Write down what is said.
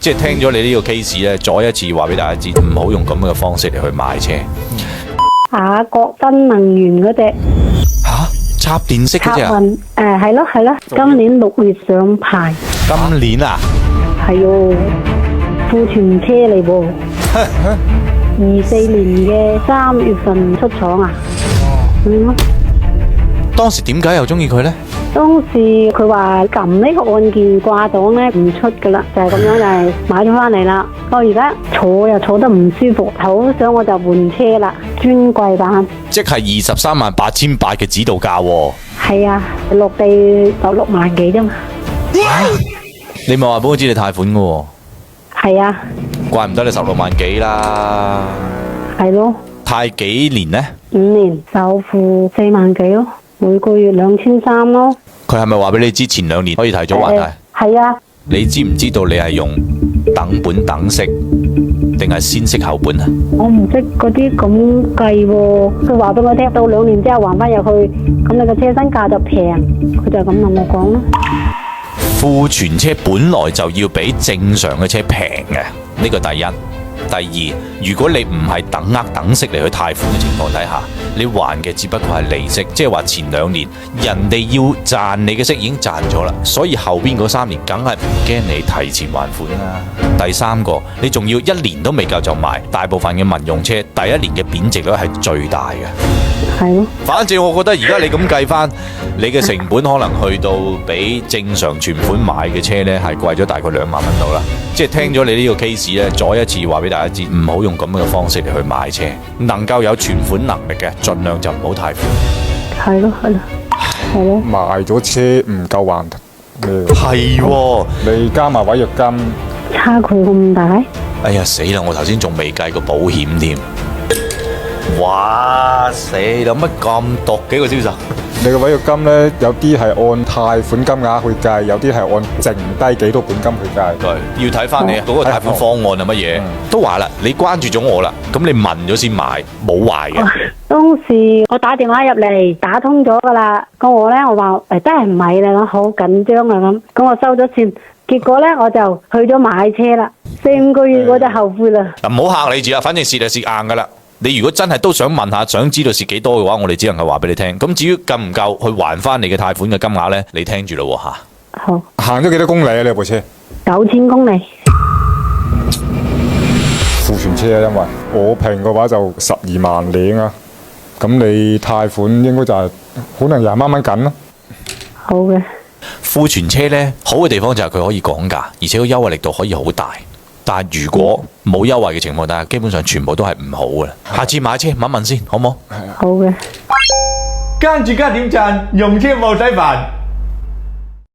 即係聽咗你呢個 case 咧，再一次話俾大家知，唔好用咁樣嘅方式嚟去買車。雅閣新能源嗰隻插電式嗰隻啊？係咯，今年6月上牌。今年啊？係喎，庫存車嚟喎。24年嘅3月份出廠啊。當時點解又中意佢呢？當時佢話撳呢個按鍵掛檔咧唔出噶啦，就係咁樣就係買咗翻嚟啦。我而家坐又坐得唔舒服，好想我就換車啦，尊貴版。即係238800嘅指導價喎。係啊，落地16萬幾啫嘛。你咪話俾我知你貸款噶喎。係啊。怪唔得你16萬幾啦。係咯。貸幾年呢？5年，首付4萬幾咯，每個月2300咯。佢係咪話俾你知前2年可以提早還貸？係啊。你知唔知道你係用等本等息，定係先息後本啊？我唔識嗰啲咁計喎，佢話俾我聽到2年之後還翻入去，咁你個車身價就平，佢就咁同我講咯。庫存車本來就要比正常嘅車平嘅，呢個第一。第二，如果你唔係等額等息嚟去貸款嘅情況底下，你還嘅只不過係利息，即係話前2年人哋要賺你嘅息已經賺咗啦，所以後邊嗰3年梗係唔驚你提前還款啦。第三個，你仲要1年都未夠就賣，大部分嘅民用車第1年嘅貶值率係最大嘅。係咯。反正我覺得而家你咁計翻，你嘅成本可能去到比正常存款買嘅車呢係貴咗大概2萬蚊到啦。即係聽咗你呢個 case 呢，再一次話俾大家知，唔好用咁樣嘅方式嚟去買車。能夠有存款能力嘅，盡量就唔好貸款。係咯。賣咗車唔夠還咩？係喎，你加埋違約金，差距咁大。哎呀死啦！我頭先仲未計個保險添。哇死啦！乜咁毒幾個銷售？你個違約金呢，有啲係按貸款金額去計，有啲係按剩低幾多本金去計。要睇翻你嗰個貸款方案係乜嘢。都話啦，你關注咗我啦，咁你問咗先買，冇壞嘅。當時我打電話入嚟打通咗噶啦，咁我呢，我話真係唔係啦，我好緊張啊咁我收咗錢，結果呢，我就去咗買車啦，4-5個月我就後悔啦。嗱，唔好嚇你住啊，反正蝕就蝕硬噶啦。你如果真係都想問下，想知道蝕幾多嘅話，我哋只能夠話俾你聽。咁至於夠唔夠去還翻你嘅貸款嘅金額呢？你聽住咯吓。好。行咗幾多公里啊？你部車？9000公里。庫存車啊，因為我平嘅話就12萬零啊，咁你貸款應該就係可能20萬蚊緊咯。好嘅。庫存車呢，好嘅地方就係佢可以講價，而且個優惠力度可以好大。但係如果冇優惠嘅情況底下，基本上全部都係唔好嘅。下次買車問一問先，好唔好？好嘅。跟住加點讚，用車冇使煩。